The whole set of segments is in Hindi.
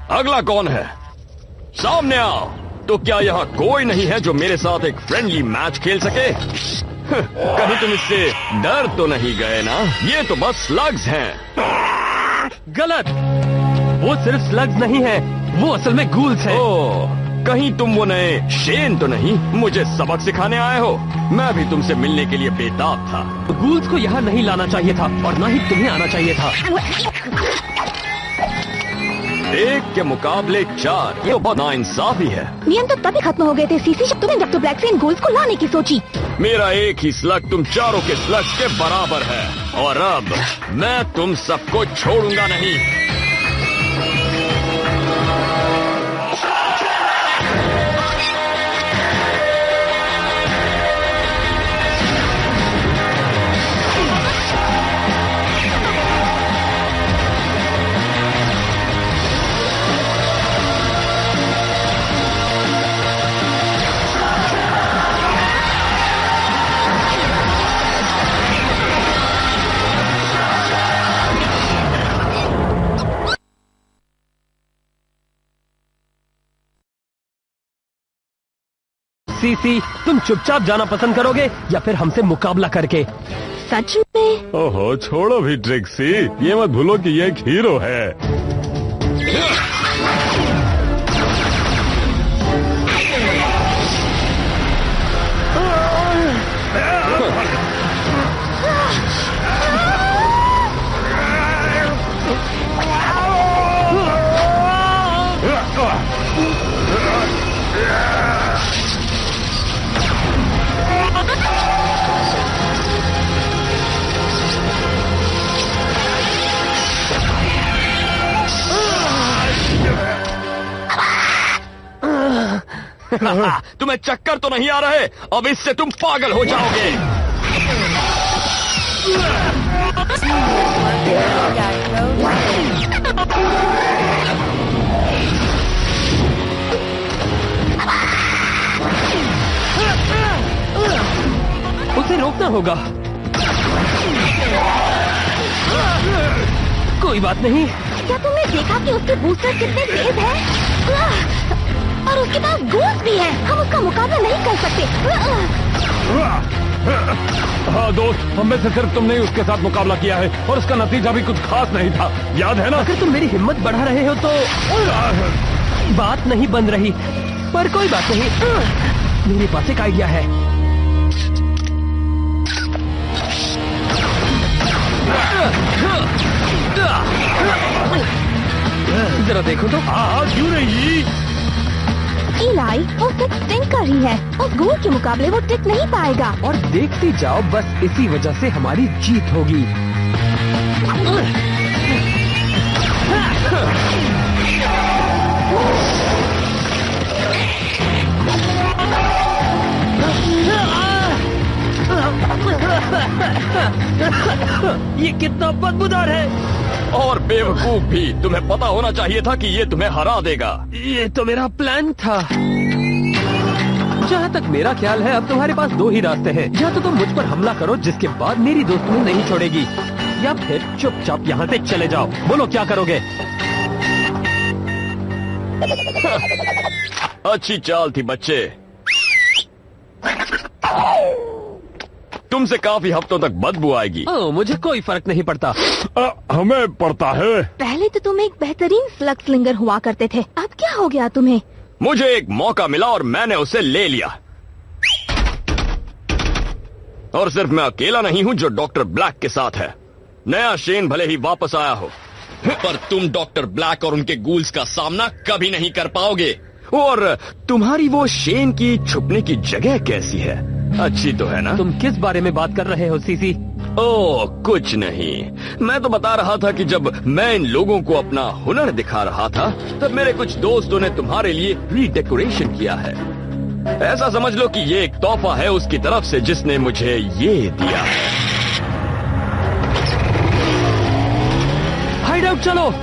अगला कौन है? सामने आओ। तो क्या यहाँ कोई नहीं है जो मेरे साथ एक फ्रेंडली मैच खेल सके? कहीं तुम इससे डर तो नहीं गए ना? ये तो बस स्लग्स हैं। गलत, वो सिर्फ स्लग्स नहीं है, वो असल में गूल्स हैं। ओह, कहीं तुम वो नए शेन तो नहीं मुझे सबक सिखाने आए हो? मैं भी तुमसे मिलने के लिए बेताब था। गूल्स को यहाँ नहीं लाना चाहिए था और ना ही तुम्हें आना चाहिए था। 1 के मुकाबले 4, ये तो बहुत नाइंसाफी है। नियम तो तभी खत्म हो गए थे सीसी जब तुमने डॉक्टर ब्लैक से इन गोल्स को लाने की सोची। मेरा एक ही स्लग तुम चारों के स्लग्स के बराबर है और अब मैं तुम सबको छोड़ूंगा नहीं। सीसी, तुम चुपचाप जाना पसंद करोगे या फिर हमसे मुकाबला करके? सच में? ओहो, छोड़ो भी ट्रिक्सी, ये मत भूलो कि ये एक हीरो है। तुम्हें चक्कर तो नहीं आ रहे? अब इससे तुम पागल हो जाओगे। उसे रोकना होगा। कोई बात नहीं। क्या तुमने देखा कि उसके बूस्टर कितने तेज हैं? और उसके पास गोल्स भी है। हम उसका मुकाबला नहीं कर सकते। हाँ दोस्त, हम में से सिर्फ तुमने ही उसके साथ मुकाबला किया है और उसका नतीजा भी कुछ खास नहीं था, याद है ना? अगर तुम मेरी हिम्मत बढ़ा रहे हो तो बात नहीं बन रही, पर कोई बात नहीं। मेरे पास एक आइडिया है। जरा देखो तो। हाँ, क्यों नहीं? इलाई वो ट्रिक स्टिंग कर रही है। उस गोल के मुकाबले वो ट्रिक नहीं पाएगा। और देखती जाओ, बस इसी वजह से हमारी जीत होगी। ये कितना बदबूदार है और बेवकूफ भी। तुम्हें पता होना चाहिए था कि ये तुम्हें हरा देगा। ये तो मेरा प्लान था। जहाँ तक मेरा ख्याल है, अब तुम्हारे पास 2 ही रास्ते हैं। या तो तुम मुझ पर हमला करो, जिसके बाद मेरी दोस्त तुम्हें नहीं छोड़ेगी, या फिर चुपचाप यहाँ से चले जाओ। बोलो क्या करोगे? अच्छी चाल थी बच्चे। तुमसे काफी हफ्तों तक बदबू आएगी। ओह, मुझे कोई फर्क नहीं पड़ता। हमें पड़ता है। पहले तो तुम एक बेहतरीन स्लग स्लिंगर हुआ करते थे, अब क्या हो गया तुम्हें? मुझे एक मौका मिला और मैंने उसे ले लिया। और सिर्फ मैं अकेला नहीं हूँ जो डॉक्टर ब्लैक के साथ है। नया शेन भले ही वापस आया हो, पर तुम डॉक्टर ब्लैक और उनके गूल्स का सामना कभी नहीं कर पाओगे। और तुम्हारी वो शेन की छुपने की जगह कैसी है? अच्छी तो है ना? तुम किस बारे में बात कर रहे हो सीसी? ओह, कुछ नहीं। मैं तो बता रहा था कि जब मैं इन लोगों को अपना हुनर दिखा रहा था, तब मेरे कुछ दोस्तों ने तुम्हारे लिए रीडेकोरेशन किया है। ऐसा समझ लो कि ये एक तोहफा है उसकी तरफ से, जिसने मुझे ये दिया है। हाइड आउट चलो।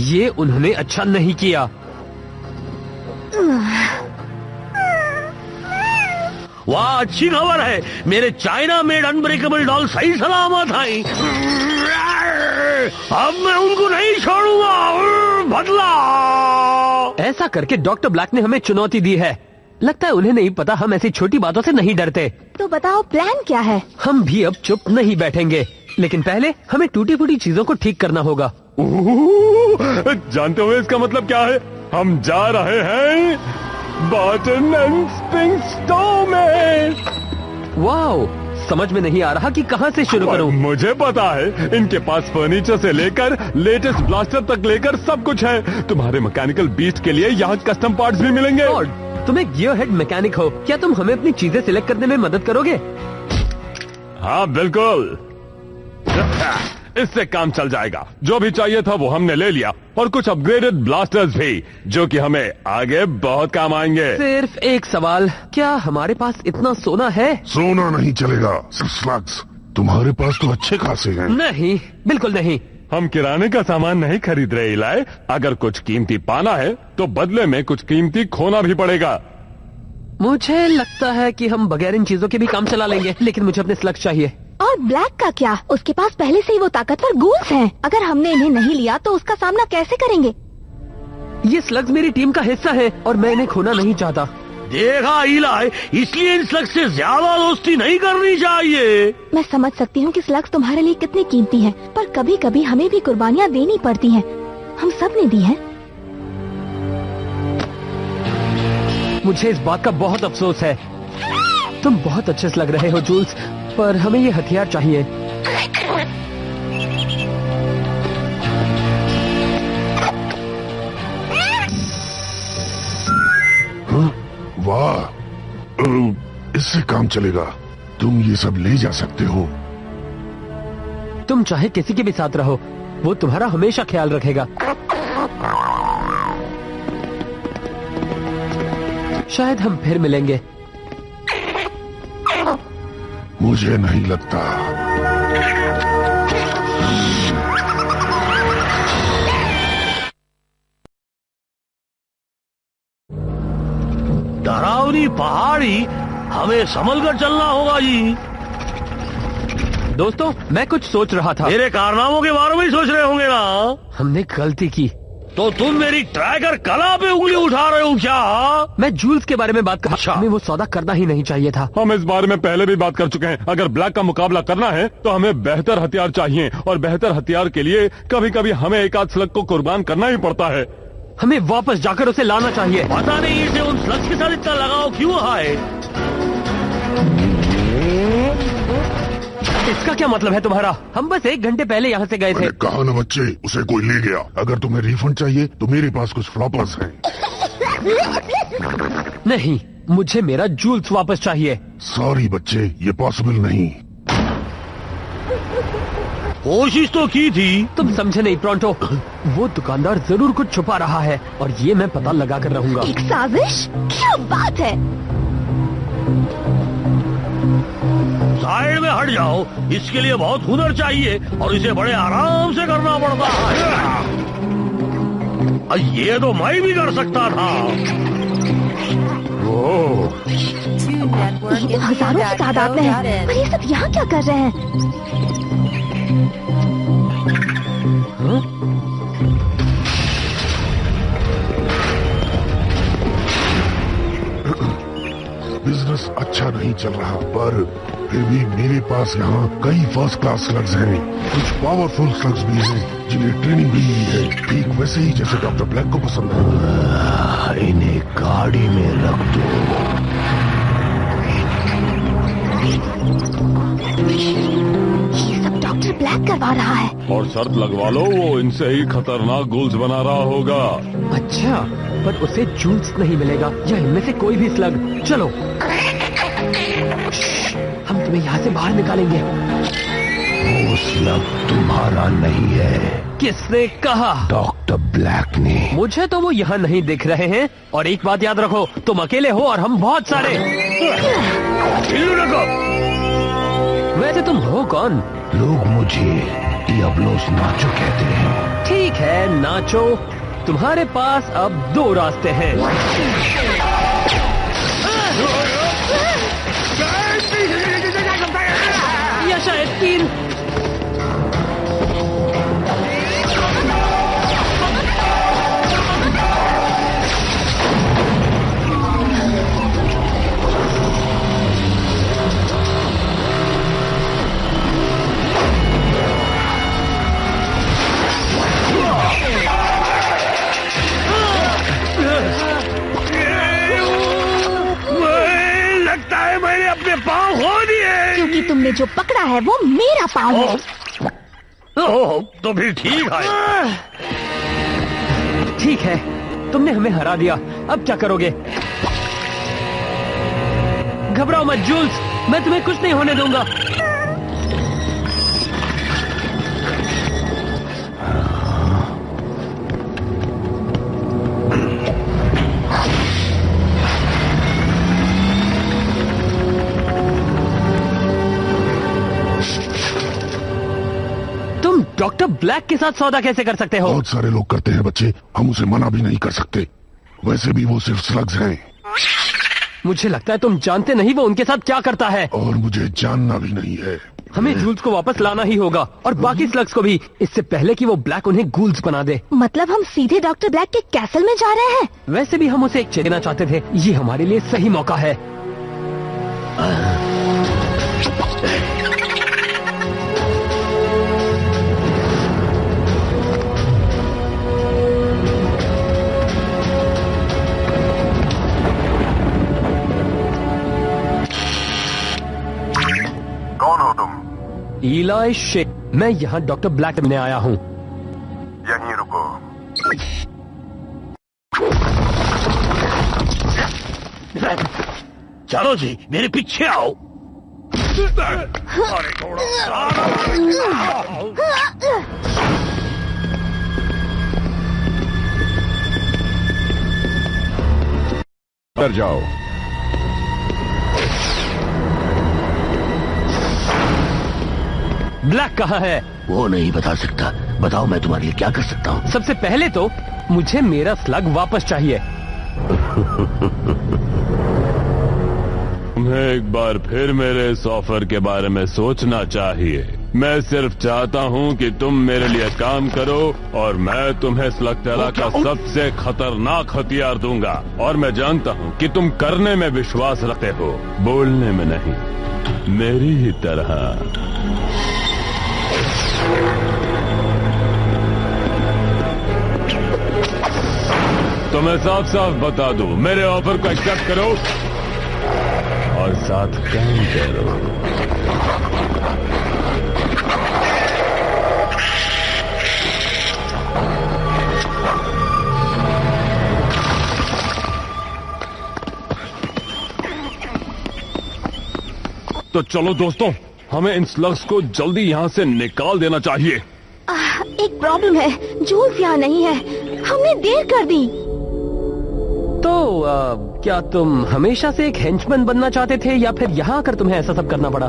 ये उन्होंने अच्छा नहीं किया। अच्छी खबर है, मेरे चाइना मेड अनब्रेकेबल डॉल सही सलामत आई। अब मैं उनको नहीं छोड़ूंगा, बदला। ऐसा करके डॉक्टर ब्लैक ने हमें चुनौती दी है। लगता है उन्हें नहीं पता हम ऐसी छोटी बातों से नहीं डरते। तो बताओ प्लान क्या है? हम भी अब चुप नहीं बैठेंगे, लेकिन पहले हमें टूटी फूटी चीजों को ठीक करना होगा। जानते हो इसका मतलब क्या है? हम जा रहे हैं बॉटन एंड स्प्रिंग स्टोर में। वाओ, समझ में नहीं आ रहा कि कहां से शुरू करूं। मुझे पता है, इनके पास फर्नीचर से लेकर लेटेस्ट ब्लास्टर तक लेकर सब कुछ है। तुम्हारे मैकेनिकल बीस्ट के लिए यहाँ कस्टम पार्ट्स भी मिलेंगे। और तुम एक गियरहेड मैकेनिक हो, क्या तुम हमें अपनी चीजें सिलेक्ट करने में मदद करोगे? हाँ बिल्कुल, इससे काम चल जाएगा। जो भी चाहिए था वो हमने ले लिया, और कुछ अपग्रेडेड ब्लास्टर्स भी, जो कि हमें आगे बहुत काम आएंगे। सिर्फ एक सवाल, क्या हमारे पास इतना सोना है? सोना नहीं चलेगा, सिक्स फ्लैग्स। तुम्हारे पास तो अच्छे खासे हैं। नहीं, बिल्कुल नहीं। हम किराने का सामान नहीं खरीद रहे इलाई। अगर कुछ कीमती पाना है तो बदले में कुछ कीमती खोना भी पड़ेगा। मुझे लगता है कि हम बगैर इन चीजों के भी काम चला लेंगे, लेकिन मुझे अपने स्लग्स चाहिए। और ब्लैक का क्या? उसके पास पहले से ही वो ताकतवर गूल्स हैं। अगर हमने इन्हें नहीं लिया तो उसका सामना कैसे करेंगे? ये स्लग्स मेरी टीम का हिस्सा है और मैं इन्हें खोना नहीं चाहता। देखा इलाई, इसलिए इन स्लग्स से ज्यादा दोस्ती नहीं करनी चाहिए। मैं समझ सकती हूँ कि स्लग्स तुम्हारे लिए कितनी कीमती हैं, पर कभी कभी हमें भी कुर्बानियाँ देनी पड़ती हैं। हम सब ने दी हैं। मुझे इस बात का बहुत अफसोस है। तुम बहुत अच्छे से लग रहे हो जूल्स, पर हमें ये हथियार चाहिए। वाह, इससे काम चलेगा। तुम ये सब ले जा सकते हो। तुम चाहे किसी के भी साथ रहो, वो तुम्हारा हमेशा ख्याल रखेगा। शायद हम फिर मिलेंगे। मुझे नहीं लगता। डरावनी पहाड़ी, हमें संभल कर चलना होगा जी। दोस्तों, मैं कुछ सोच रहा था। मेरे कारनामों के बारे में ही सोच रहे होंगे ना? हमने गलती की। तो तुम मेरी ट्रैकर कला पे उंगली उठा रहे हो क्या? मैं जूल्स के बारे में बात कर। अच्छा। हमें वो सौदा करना ही नहीं चाहिए था। हम इस बारे में पहले भी बात कर चुके हैं। अगर ब्लैक का मुकाबला करना है तो हमें बेहतर हथियार चाहिए, और बेहतर हथियार के लिए कभी कभी हमें एक आध स्लग को कुर्बान करना ही पड़ता है। हमें वापस जाकर उसे लाना चाहिए। पता नहीं इसे उन स्लग्स के साथ इतना लगाव क्यों है। इसका क्या मतलब है तुम्हारा? हम बस 1 घंटे पहले यहाँ से गए थे। मैंने कहा ना बच्चे, उसे कोई ले गया। अगर तुम्हें रिफंड चाहिए तो मेरे पास कुछ फ्लॉपर्स हैं। नहीं, मुझे मेरा जूल्स वापस चाहिए। सॉरी बच्चे, ये पॉसिबल नहीं। कोशिश तो की थी। तुम समझे नहीं प्रोंटो। वो दुकानदार जरूर कुछ छुपा रहा है, और ये मैं पता लगा कर रहूंगा। एक साजिश? क्या बात है? साइड में हट जाओ, इसके लिए बहुत हुनर चाहिए और इसे बड़े आराम से करना पड़ता है। ये तो मैं भी कर सकता था। ये तो हजारों की तादाद में है, पर ये सब यहाँ क्या कर रहे हैं? बिजनेस अच्छा नहीं चल रहा, पर फिर भी मेरे पास यहाँ कई फर्स्ट क्लास स्लग्स हैं। कुछ पावरफुल स्लग्स भी हैं जिन्हें ट्रेनिंग भी मिली है, ठीक वैसे ही जैसे डॉक्टर ब्लैक को पसंद है। इन्हें गाड़ी में रख दो। ये सब डॉक्टर ब्लैक करवा रहा है। और शर्त लगवा लो, वो इनसे ही खतरनाक गोल्स बना रहा होगा। अच्छा, पर उसे जूल्स नहीं मिलेगा या इनमें से कोई भी स्लग। चलो, हम तुम्हें यहाँ से बाहर निकालेंगे। वो स्लग तुम्हारा नहीं है। किसने कहा? डॉक्टर ब्लैक ने। मुझे तो वो यहाँ नहीं दिख रहे हैं, और एक बात याद रखो, तुम अकेले हो और हम बहुत सारे। वैसे तुम हो कौन? लोग मुझे डियाब्लोस नाचो कहते हैं। ठीक है, नाचो। तुम्हारे पास अब 2 रास्ते हैं। शायद 3। लगता है मैंने अपने पाँव खो दिए। क्योंकि तुमने जो पकड़ा है वो मेरा पाँव है। ओह, तो फिर ठीक है। ठीक है, तुमने हमें हरा दिया। अब क्या करोगे? घबराओ मत जूल्स, मैं तुम्हें कुछ नहीं होने दूंगा। तुम डॉक्टर ब्लैक के साथ सौदा कैसे कर सकते हो? बहुत सारे लोग करते हैं बच्चे, हम उसे मना भी नहीं कर सकते। वैसे भी वो सिर्फ स्लग्स हैं। मुझे लगता है तुम जानते नहीं वो उनके साथ क्या करता है। और मुझे जानना भी नहीं है। हमें जूल्स को वापस लाना ही होगा और बाकी स्लग्स को भी, इससे पहले कि वो ब्लैक उन्हें गूल्स बना दे। मतलब हम सीधे डॉक्टर ब्लैक के कैसल में जा रहे हैं? वैसे भी हम उसे एक देना चाहते थे। ये हमारे लिए सही मौका है। कौन हो तुम? इलाई शेख, मैं यहाँ डॉक्टर ब्लैक मिलने आया हूँ। यहीं रुको। चलो जी, मेरे पीछे आओ। अरे थोड़ा कर जाओ। ब्लैक कहाँ है? वो नहीं बता सकता। बताओ मैं तुम्हारे लिए क्या कर सकता हूँ? सबसे पहले तो मुझे मेरा स्लग वापस चाहिए। तुम्हें एक बार फिर मेरे इस ऑफर के बारे में सोचना चाहिए। मैं सिर्फ चाहता हूँ कि तुम मेरे लिए काम करो और मैं तुम्हें स्लगटेरा का सबसे खतरनाक हथियार दूंगा। और मैं जानता हूँ कि तुम करने में विश्वास रखते हो, बोलने में नहीं, मेरी ही तरह। तो मैं साफ साफ बता दूं, मेरे ऑफर को एक्सेप्ट करो और साथ काम करो। तो चलो दोस्तों, हमें इन स्लग्स को जल्दी यहाँ से निकाल देना चाहिए। एक प्रॉब्लम है, जूल्स यहाँ नहीं है। हमने देर कर दी। तो क्या तुम हमेशा से एक हेंचमैन बनना चाहते थे या फिर यहाँ आकर तुम्हें ऐसा सब करना पड़ा?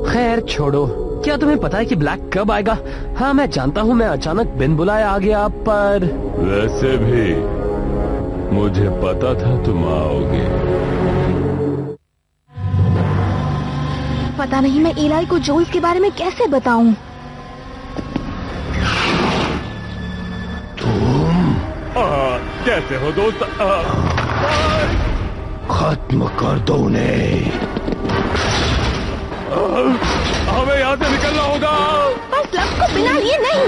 खैर छोड़ो। क्या तुम्हें पता है कि ब्लैक कब आएगा? हाँ मैं जानता हूँ, मैं अचानक बिन बुलाए आ गया, पर वैसे भी मुझे पता था तुम आओगे। पता नहीं मैं इलाई को जूल्स के बारे में कैसे बताऊं। कैसे हो दोस्त? खत्म कर दो उन्हें। हमें यहाँ से निकलना होगा। बस लक्ष्य को बिना लिए नहीं।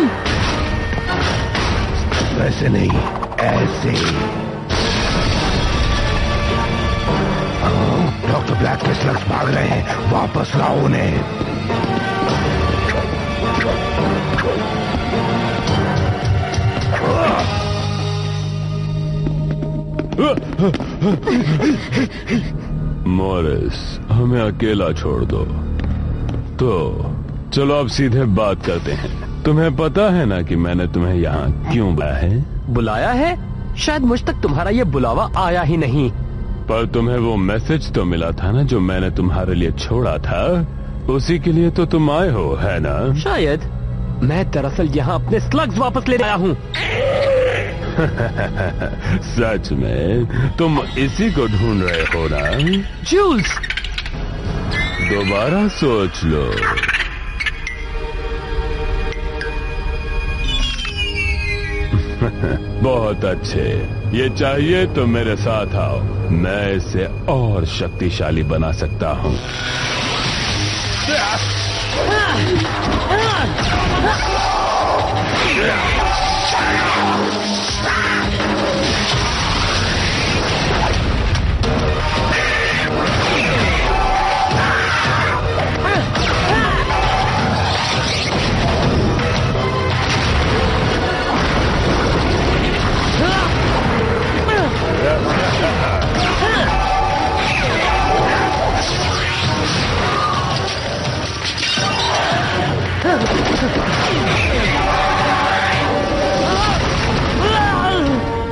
वैसे नहीं, ऐसे। डॉक्टर ब्लैक के स्लग्स भाग रहे हैं, वापस लाओ उन्हें। मॉरिस, हमें अकेला छोड़ दो। तो चलो अब सीधे बात करते हैं। तुम्हें पता है ना कि मैंने तुम्हें यहाँ क्यों बुलाया है? बुलाया है? शायद मुझ तक तुम्हारा ये बुलावा आया ही नहीं। पर तुम्हें वो मैसेज तो मिला था ना जो मैंने तुम्हारे लिए छोड़ा था, उसी के लिए तो तुम आए हो, है ना? शायद। मैं दरअसल यहाँ अपने स्लग्स वापस ले आया हूँ। सच में तुम इसी को ढूंढ रहे हो ना? जूल्स! दोबारा सोच लो। बहुत अच्छे, ये चाहिए तो मेरे साथ आओ, मैं इसे और शक्तिशाली बना सकता हूँ।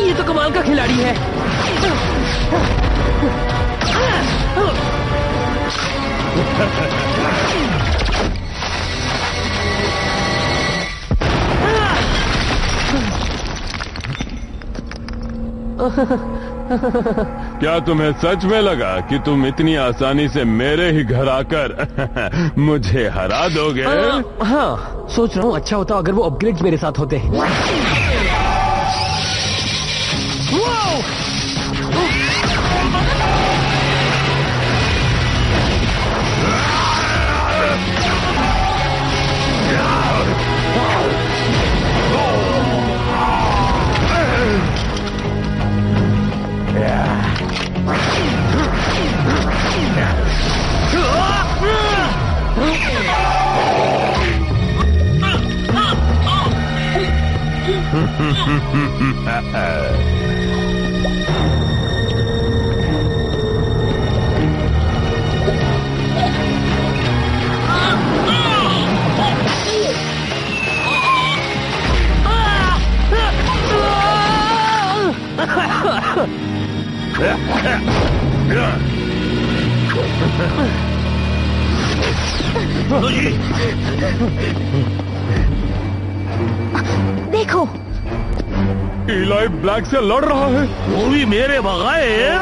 ये तो कमाल का खिलाड़ी है। क्या तुम्हें सच में लगा कि तुम इतनी आसानी से मेरे ही घर आकर मुझे हरा दोगे? हाँ, सोच रहा हूँ अच्छा होता अगर वो अपग्रेड्स मेरे साथ होते। देखो, इलाई ब्लैक से लड़ रहा है। वो भी मेरे बगैर।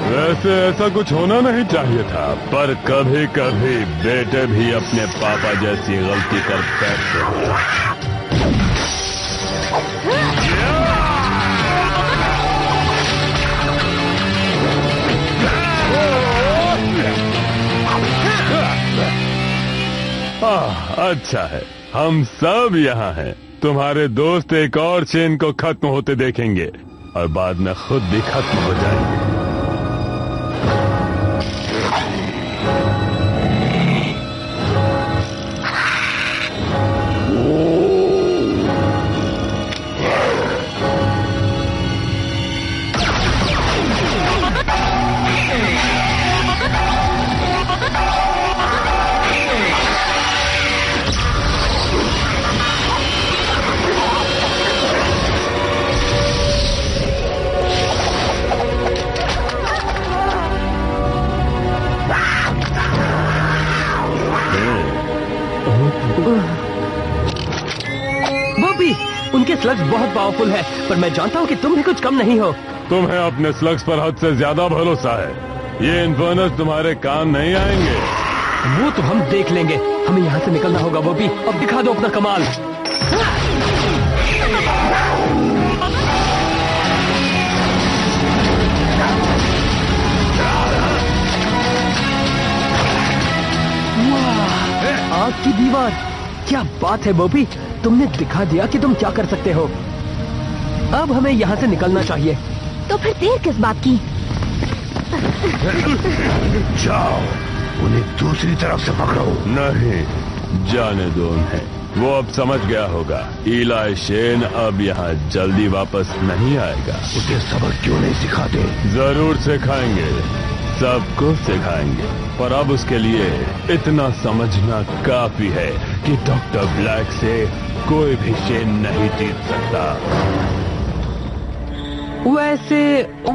वैसे ऐसा कुछ होना नहीं चाहिए था, पर कभी कभी बेटे भी अपने पापा जैसी गलती कर बैठते हैं। अच्छा है, हम सब यहाँ हैं। तुम्हारे दोस्त एक और चेन को खत्म होते देखेंगे और बाद में खुद भी खत्म हो जाएंगे। बॉबी, उनके स्लग्स बहुत पावरफुल है, पर मैं जानता हूँ कि तुम भी कुछ कम नहीं हो। तुम्हें अपने स्लग्स पर हद से ज्यादा भरोसा है। ये इन्फर्नस तुम्हारे काम नहीं आएंगे। वो तो हम देख लेंगे। हमें यहाँ से निकलना होगा बॉबी। अब दिखा दो अपना कमाल। आग की दीवार, क्या बात है बॉबी, तुमने दिखा दिया कि तुम क्या कर सकते हो। अब हमें यहाँ से निकलना चाहिए। तो फिर देर किस बात की? जाओ, उन्हें दूसरी तरफ से पकड़ो। नहीं, जाने दो उन्हें। वो अब समझ गया होगा इलाई शेन अब यहाँ जल्दी वापस नहीं आएगा। उसे सबक क्यों नहीं सिखाते? जरूर सिखाएंगे, सबको सिखाएंगे, पर अब उसके लिए इतना समझना काफी है कि डॉक्टर ब्लैक से कोई भी शेन नहीं जीत सकता। वैसे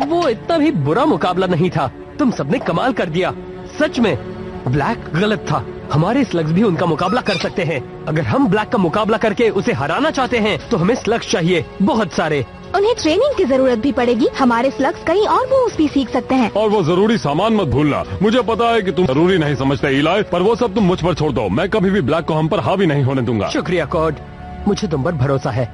वो इतना भी बुरा मुकाबला नहीं था। तुम सबने कमाल कर दिया। सच में ब्लैक गलत था। हमारे स्लग्स भी उनका मुकाबला कर सकते हैं। अगर हम ब्लैक का मुकाबला करके उसे हराना चाहते हैं तो हमें स्लग्स चाहिए, बहुत सारे। उन्हें ट्रेनिंग की जरूरत भी पड़ेगी। हमारे स्लग्स कहीं और मूव्स भी सीख सकते हैं। और वो जरूरी सामान मत भूलना। मुझे पता है कि तुम जरूरी नहीं समझते इलाई, पर वो सब तुम मुझ पर छोड़ दो। मैं कभी भी ब्लैक को हम पर हावी नहीं होने दूंगा। शुक्रिया कॉड, मुझे तुम पर भरोसा है।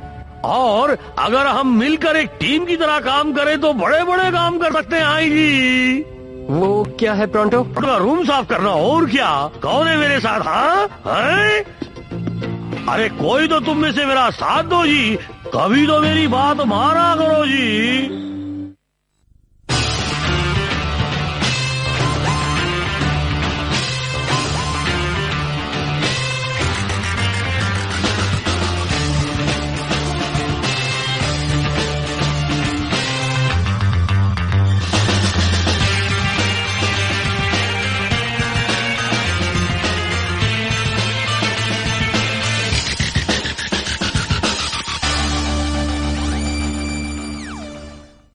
और अगर हम मिलकर एक टीम की तरह काम करें तो बड़े बड़े काम कर सकते हैं। आएगी वो क्या है प्रोंटो? अपना रूम साफ करना। और क्या? कौन है मेरे साथ? हाँ है? अरे कोई तो तुम में से मेरा साथ दो जी। कभी तो मेरी बात माना करो जी।